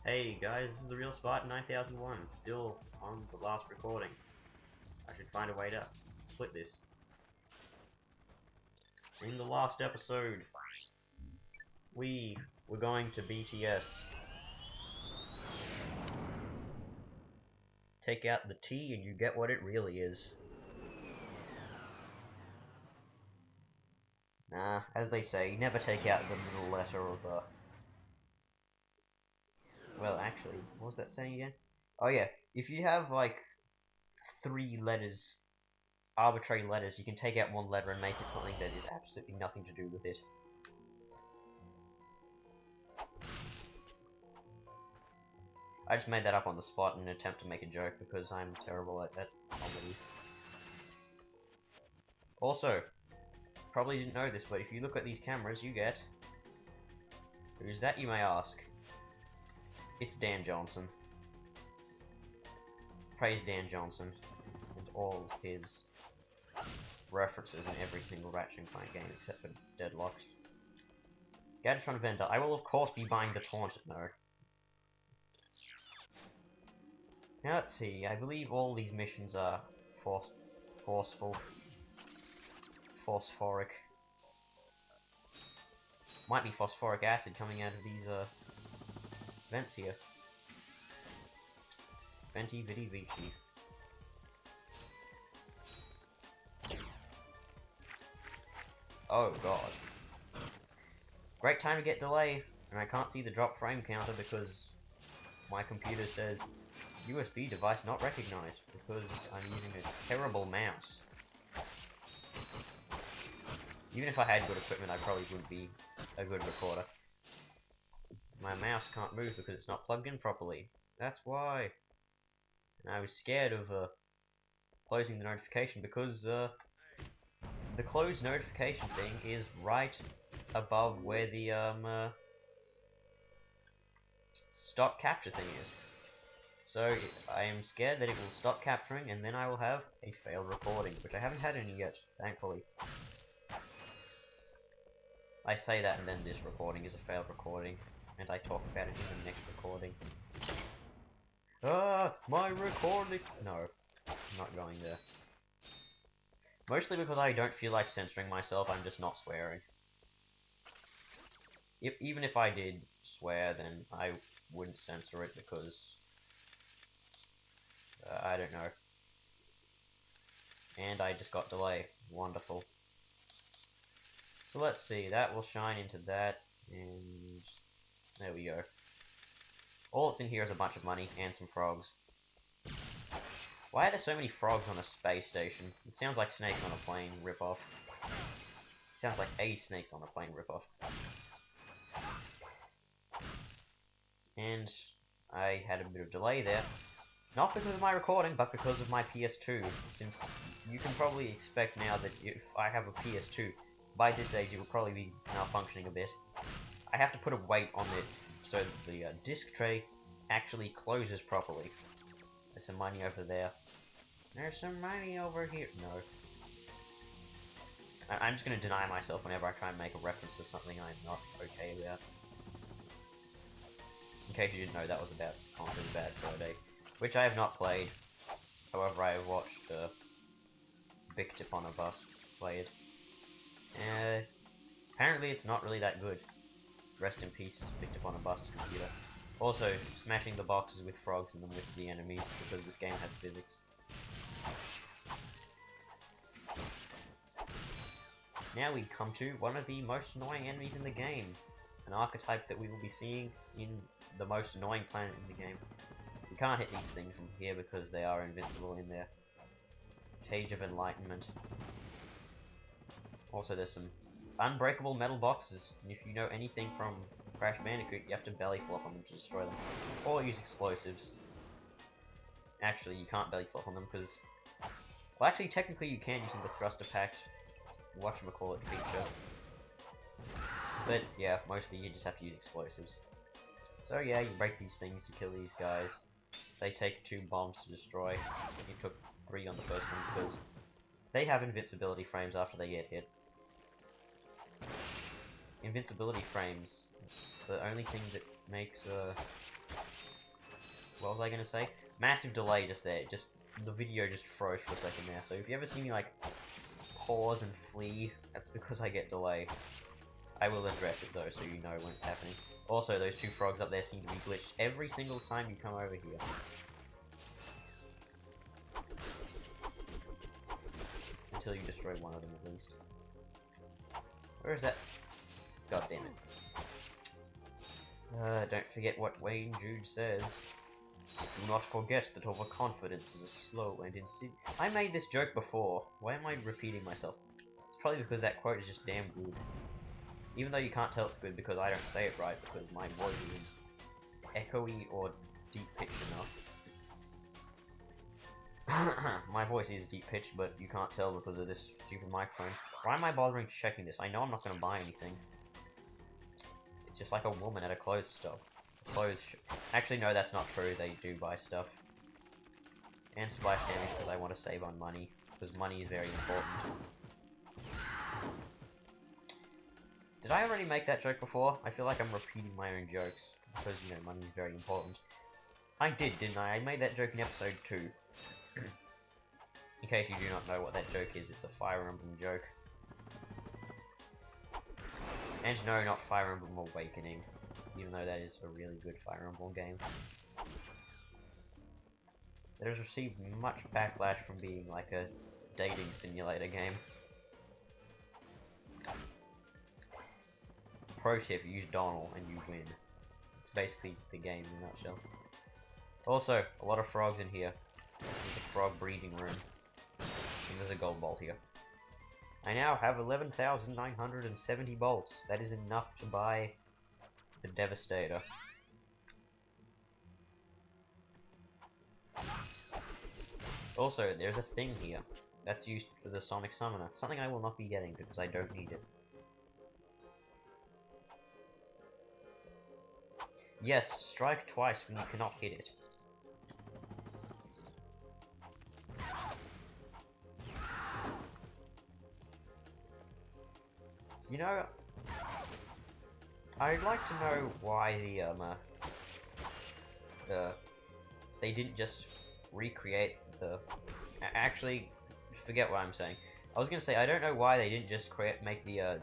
Hey guys, this is the real Spartan 9001, still on the last recording. I should find a way to split this. In the last episode, we were going to BTS. Take out the T and you get what it really is. Nah, as they say, never take out the middle letter of the... Well, actually, what was that saying again? Oh yeah, if you have like 3 letters, arbitrary letters, you can take out one letter and make it something that is absolutely nothing to do with it. I just made that up on the spot in an attempt to make a joke because I'm terrible at comedy. Also, probably didn't know this, but if you look at these cameras, you get... Who's that, you may ask? It's Dan Johnson. Praise Dan Johnson and all his references in every single Ratchet & Clank game except for Deadlocks. Gadgetron Vendor. I will of course be buying the Taunted mode. Now let's see, I believe all these missions are forceful. Phosphoric. Might be phosphoric acid coming out of these vents here. Venti Vidi Vici. Oh god. Great time to get delay, and I can't see the drop frame counter because my computer says USB device not recognized because I'm using a terrible mouse. Even if I had good equipment, I probably wouldn't be a good recorder. My mouse can't move because it's not plugged in properly. That's why. And I was scared of closing the notification because the close notification thing is right above where the stop capture thing is. So I am scared that it will stop capturing and then I will have a failed recording, which I haven't had any yet, thankfully. I say that and then this recording is a failed recording, and I talk about it in the next recording. Ah, my recording! No, I'm not going there. Mostly because I don't feel like censoring myself, I'm just not swearing. Even if I did swear, then I wouldn't censor it because... I don't know. And I just got delay. Wonderful. So let's see, that will shine into that, and there we go. All that's in here is a bunch of money and some frogs. Why are there so many frogs on a space station? It sounds like Snakes on a Plane ripoff. It sounds like a Snakes on a Plane ripoff. And I had a bit of delay there. Not because of my recording, but because of my PS2, since you can probably expect now that if I have a PS2, by this age it will probably be malfunctioning a bit. I have to put a weight on it so that the disc tray actually closes properly. There's some money over there. There's some money over here. No. I'm just going to deny myself whenever I try and make a reference to something I'm not okay about. In case you didn't know, that was about Conker's Bad Fur Day, which I have not played. However, I have watched Big Tip on a Bus play it. Apparently it's not really that good. Rest in peace, Big Tip on a Bus computer. Also, smashing the boxes with frogs in them with the enemies, because this game has physics. Now we come to one of the most annoying enemies in the game. An archetype that we will be seeing in the most annoying planet in the game. We can't hit these things from here because they are invincible in their Cage of Enlightenment. Also, there's some unbreakable metal boxes, and if you know anything from Crash Bandicoot, you have to belly flop on them to destroy them. Or use explosives. Actually, you can't belly flop on them because... Well, actually, technically you can using the thruster packs whatchamacallit feature. But, yeah, mostly you just have to use explosives. So yeah, you break these things to kill these guys. They take 2 bombs to destroy. You took 3 on the first one because they have invincibility frames after they get hit. Invincibility frames, the only thing that makes what was I gonna say? Massive delay just there. Just the video just froze for a second there. So if you ever see me like pause and flee, that's because I get delay. I will address it though, so you know when it's happening. Also, those two frogs up there seem to be glitched every single time you come over here. Until you destroy one of them at least. Where is that? God damn it. Don't forget what Wayne Jude says. Do not forget that overconfidence is a slow and insidious. I made this joke before. Why am I repeating myself? It's probably because that quote is just damn good. Even though you can't tell it's good because I don't say it right because my voice isn't echoey or deep-pitched enough. My voice is deep-pitched, but you can't tell because of this stupid microphone. Why am I bothering checking this? I know I'm not going to buy anything. It's just like a woman at a clothes store. Actually, no, that's not true. They do buy stuff. And splash damage because I want to save on money. Because money is very important. Did I already make that joke before? I feel like I'm repeating my own jokes. Because, you know, money is very important. I did, didn't I? I made that joke in episode 2. In case you do not know what that joke is, it's a Fire Emblem joke. And no, not Fire Emblem Awakening. Even though that is a really good Fire Emblem game. It has received much backlash from being like a dating simulator game. Pro tip, use Donald and you win. It's basically the game in a nutshell. Also, a lot of frogs in here. This is a frog breeding room. And there's a gold bolt here. I now have 11,970 bolts. That is enough to buy the Devastator. Also, there's a thing here that's used for the Sonic Summoner. Something I will not be getting because I don't need it. Yes, strike twice when you cannot hit it. You know, I'd like to know why they didn't just recreate the... Actually, forget what I'm saying. I was gonna say, I don't know why they didn't just make the,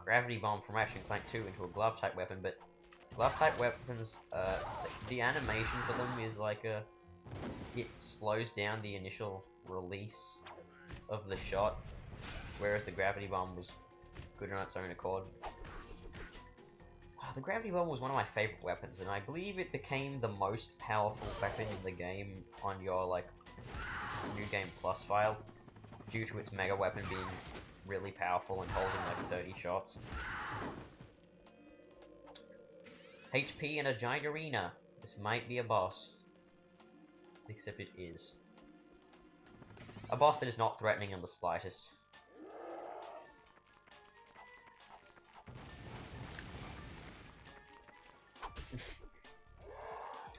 Gravity Bomb from Ratchet & Clank 2 into a glove-type weapon, but glove-type weapons, the animation for them is like it slows down the initial release of the shot, whereas the Gravity Bomb was good on its own accord. The Gravity Bomb was one of my favorite weapons, and I believe it became the most powerful weapon in the game on your, like, New Game Plus file, due to its mega weapon being really powerful and holding like 30 shots. HP in a giant arena. This might be a boss. Except it is. A boss that is not threatening in the slightest.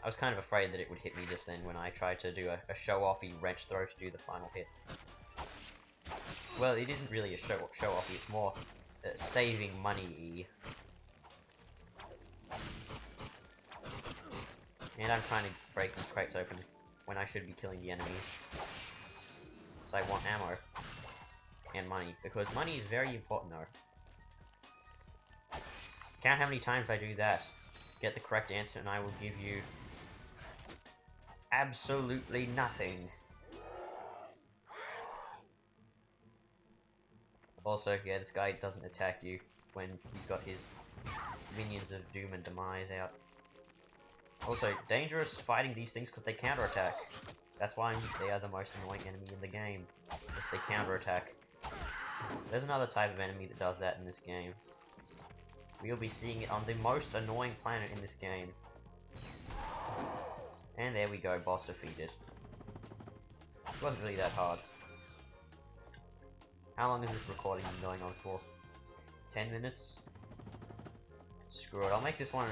I was kind of afraid that it would hit me just then when I tried to do a show-offy wrench throw to do the final hit. Well, it isn't really a show-offy, it's more saving money-y. And I'm trying to break these crates open when I should be killing the enemies. So I want ammo. And money, because money is very important though. Count how many times I do that. Get the correct answer and I will give you absolutely nothing. Also, yeah, this guy doesn't attack you when he's got his minions of doom and demise out. Also, dangerous fighting these things because they counterattack. That's why they are the most annoying enemy in the game. Because they counterattack. There's another type of enemy that does that in this game. We'll be seeing it on the most annoying planet in this game. And there we go, boss defeated. It wasn't really that hard. How long is this recording going on for? 10 minutes? Screw it, I'll make this one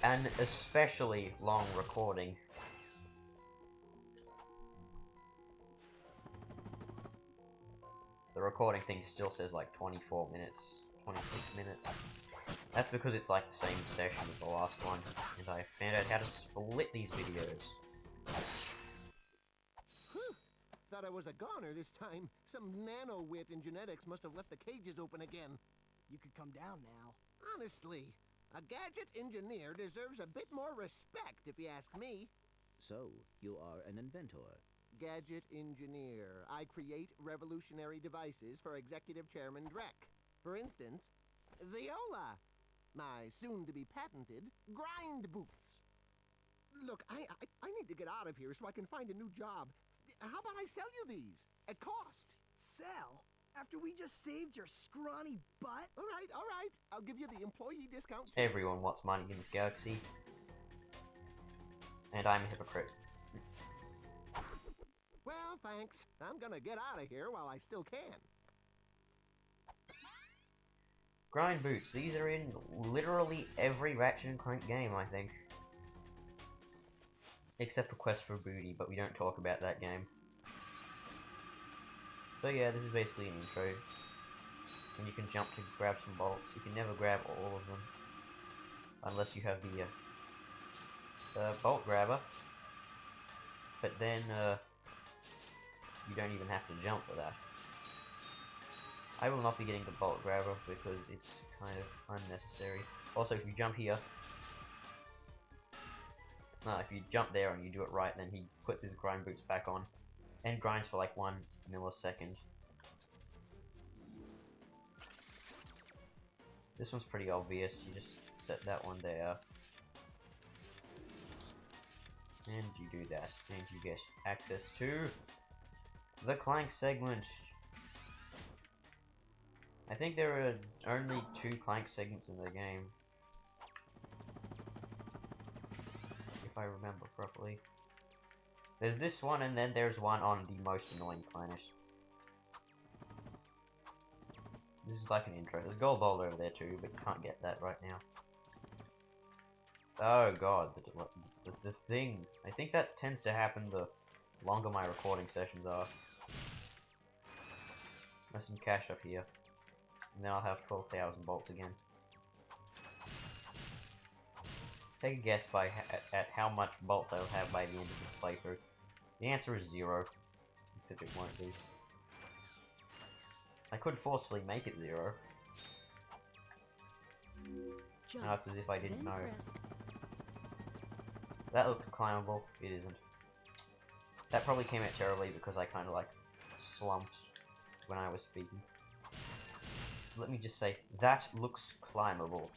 an especially long recording. The recording thing still says like 24 minutes, 26 minutes. That's because it's like the same session as the last one, and I found out how to split these videos. Whew. Thought I was a goner this time. Some nano-wit in genetics must have left the cages open again. You could come down now. Honestly, a gadget engineer deserves a bit more respect, if you ask me. So, you are an inventor. Gadget engineer. I create revolutionary devices for Executive Chairman Drek. For instance, Viola. My soon-to-be patented grind boots. Look, I need to get out of here so I can find a new job. How about I sell you these? At cost. Sell? After we just saved your scrawny butt? All right. I'll give you the employee discount. Everyone wants money in this galaxy. And I'm a hypocrite. Well, thanks. I'm gonna get out of here while I still can. Grind boots. These are in literally every Ratchet & Clank game, I think. Except for Quest for Booty, but we don't talk about that game. So yeah, this is basically an intro. And you can jump to grab some bolts. You can never grab all of them. Unless you have the bolt grabber. But then, you don't even have to jump for that. I will not be getting the bolt grabber because it's kind of unnecessary. Also, if you jump here... No, if you jump there and you do it right, then he puts his grind boots back on. And grinds for like 1 millisecond. This one's pretty obvious. You just set that one there. And you do that. And you get access to the Clank segment. I think there are only 2 Clank segments in the game. If I remember properly. There's this one, and then there's one on the most annoying planet. This is like an intro. There's gold bolt over there too, but you can't get that right now. Oh god, the thing. I think that tends to happen the longer my recording sessions are. There's some cash up here. And then I'll have 12,000 bolts again. Take a guess at how much bolts I'll have by the end of this playthrough. The answer is 0. Except it won't be. I could forcefully make it 0. Now it's as if I didn't know. That looked climbable. It isn't. That probably came out terribly because I kind of like slumped when I was speaking. Let me just say, that looks climbable.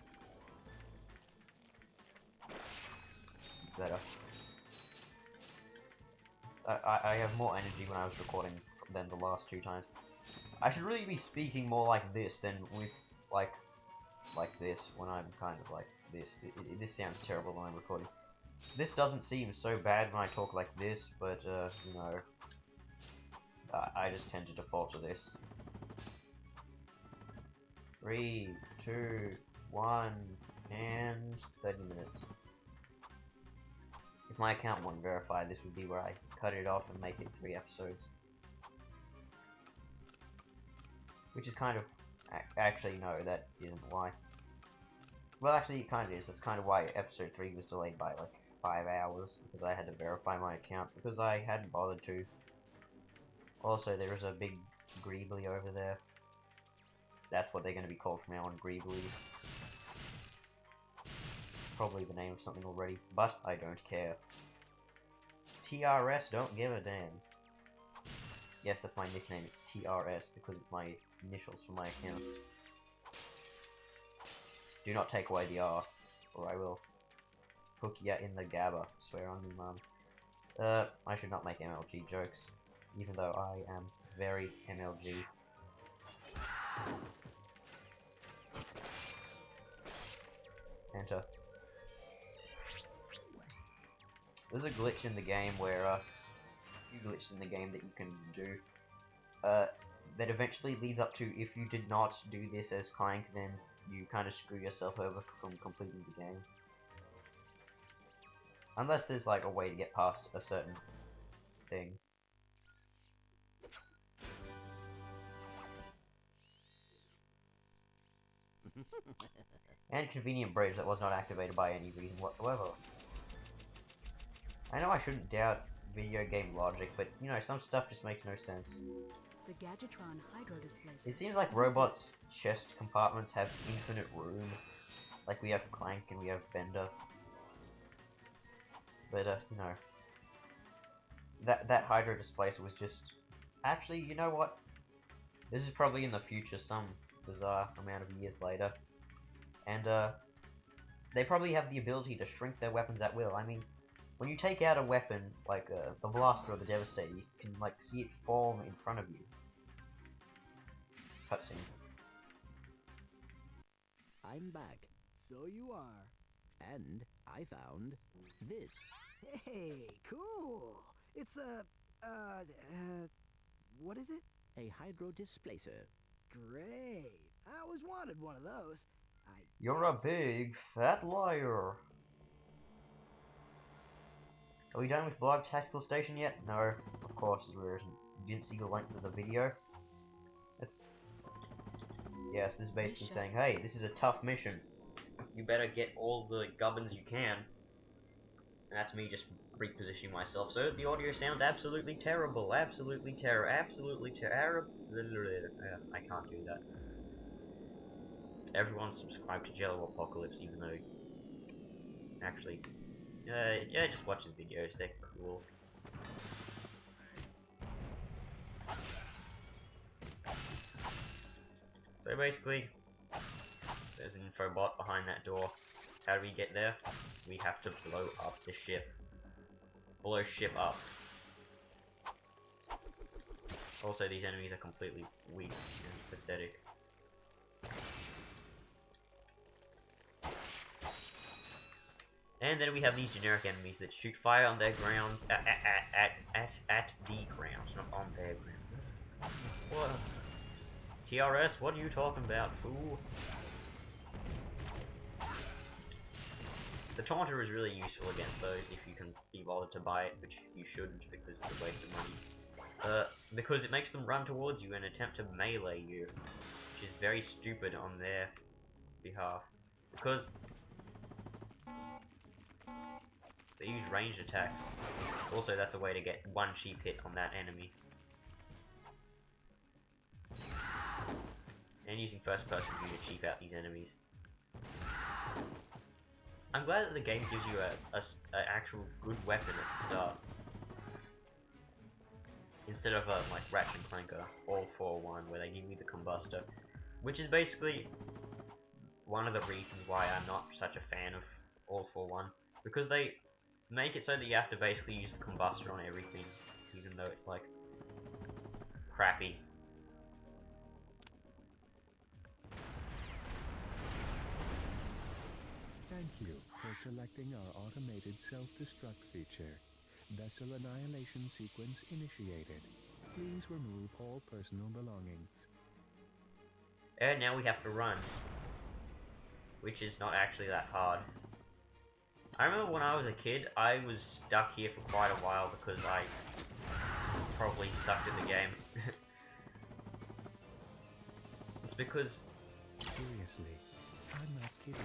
It's better. I have more energy when I was recording than the last 2 times. I should really be speaking more like this than with like this when I'm kind of like this. This sounds terrible when I'm recording. This doesn't seem so bad when I talk like this, but you know, I just tend to default to this. 3, 2, 1, and 30 minutes. If my account wasn't verified, this would be where I cut it off and make it 3 episodes. Which is kind of... Actually, no, that isn't why. Well, actually, it kind of is. That's kind of why episode 3 was delayed by like 5 hours. Because I had to verify my account. Because I hadn't bothered to. Also, there is a big Greebly over there. That's what they're going to be called from now on, Greeblies. Probably the name of something already, but I don't care. TRS don't give a damn. Yes, that's my nickname, it's TRS, because it's my initials for my account. Do not take away the R, or I will hook ya in the gabba, swear on me mum. I should not make MLG jokes, even though I am very MLG. Enter. There's a glitch in the game where, few glitches in the game that you can do, that eventually leads up to, if you did not do this as Clank, then you kind of screw yourself over from completing the game. Unless there's like a way to get past a certain thing. And convenient bridge that was not activated by any reason whatsoever. I know I shouldn't doubt video game logic, but you know, some stuff just makes no sense. The Gadgetron hydro displacer. It seems like robots' chest compartments have infinite room. Like we have Clank and we have Bender. But you know, that hydro displacer was just... Actually, you know what? This is probably in the future, some bizarre amount of years later. And they probably have the ability to shrink their weapons at will. I mean, when you take out a weapon like the Blaster or the Devastator, you can like see it form in front of you. Cutscene. I'm back. So you are. And I found this. Hey, cool. It's a, what is it? A hydro displacer. Great. I always wanted one of those. You're a big fat liar. Are we done with Blog Tactical Station yet? No, of course we didn't see the length of the video. Yes, this is basically saying, hey, this is a tough mission. You better get all the gubbins you can. And that's me just repositioning myself so the audio sounds absolutely terrible. Absolutely terrible. I can't do that. Everyone subscribe to Jello Apocalypse, even though... Actually... yeah, just watch his videos, they're cool. So basically, there's an infobot behind that door. How do we get there? We have to blow up the ship. Blow ship up. Also, these enemies are completely weak and pathetic. And then we have these generic enemies that shoot fire on their ground, at the ground, not on their ground. What? TRS, what are you talking about, fool? The Taunter is really useful against those if you can be bothered to buy it, which you shouldn't because it's a waste of money. Because it makes them run towards you and attempt to melee you, which is very stupid on their behalf. Because they use ranged attacks. Also, that's a way to get one cheap hit on that enemy. And using first person view to cheap out these enemies. I'm glad that the game gives you a actual good weapon at the start. Instead of like Ratchet and Clank All for One, where they give you the combustor. Which is basically one of the reasons why I'm not such a fan of All for One. Because they make it so that you have to basically use the combustor on everything. Even though it's like crappy. Thank you for selecting our automated self-destruct feature. Vessel annihilation sequence initiated. Please remove all personal belongings. And now we have to run. Which is not actually that hard. I remember when I was a kid, I was stuck here for quite a while because I probably sucked at the game. It's because... Seriously, I'm not kidding.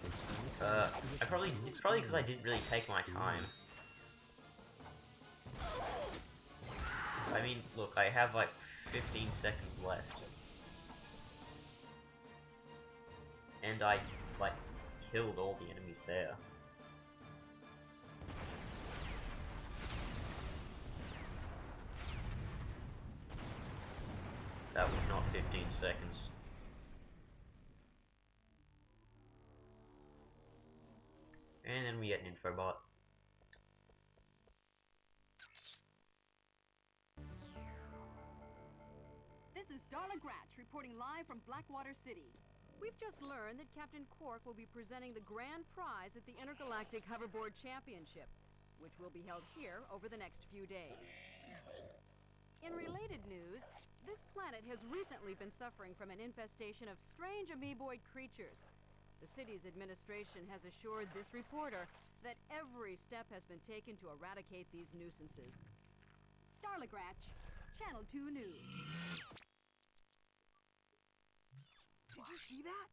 it's probably because I didn't really take my time. I mean, look, I have like 15 seconds left. And I, like, killed all the enemies there. That was not 15 seconds. And then we get an infobot. This is Darla Gratch reporting live from Blackwater City. We've just learned that Captain Quark will be presenting the grand prize at the Intergalactic Hoverboard Championship, which will be held here over the next few days. In related news, this planet has recently been suffering from an infestation of strange amoeboid creatures. The city's administration has assured this reporter that every step has been taken to eradicate these nuisances. Darla Gratch, Channel 2 News. Did you see that?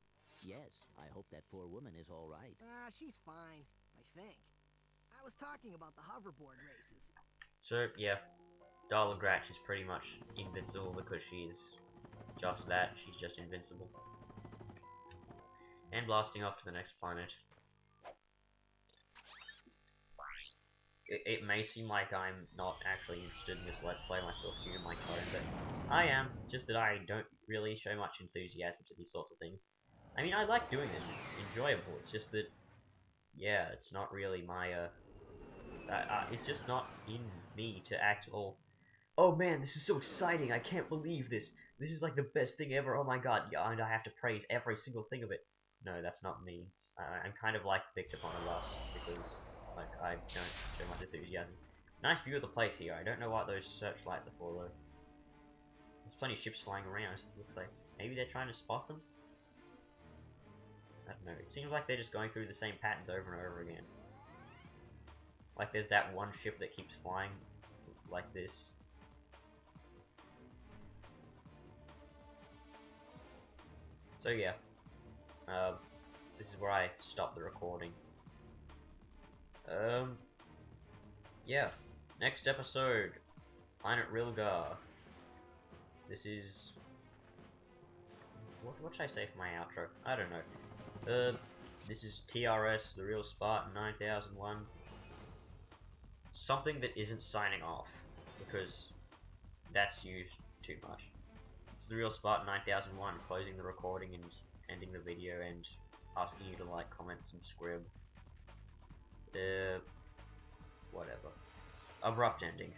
Yes, I hope that poor woman is all right. She's fine, I think. I was talking about the hoverboard races. So, yeah, Darla Gratch is pretty much invincible because she is just that. She's just invincible. And blasting off to the next planet. It may seem like I'm not actually interested in this Let's Play myself due to my tone, but I am. It's just that I don't really show much enthusiasm to these sorts of things. I mean, I like doing this, it's enjoyable, it's just that, yeah, it's not really my, it's just not in me to act all, oh man, this is so exciting, I can't believe this, this is like the best thing ever, oh my god, yeah, and I have to praise every single thing of it. No, that's not me. I'm kind of like Victor Ponabas, because, like, I don't show much enthusiasm. Nice view of the place here, I don't know what those searchlights are for though. There's plenty of ships flying around, looks like. Maybe they're trying to spot them? I don't know, it seems like they're just going through the same patterns over and over again. Like there's that one ship that keeps flying like this. So yeah, this is where I stop the recording. Yeah, next episode, Planet Rilgar. This is... What should I say for my outro? I don't know. This is TRS, the Real Spartan 9001. Something that isn't signing off, because that's used too much. It's the Real Spartan 9001, closing the recording and ending the video and asking you to like, comment, subscribe. Whatever. Abrupt ending.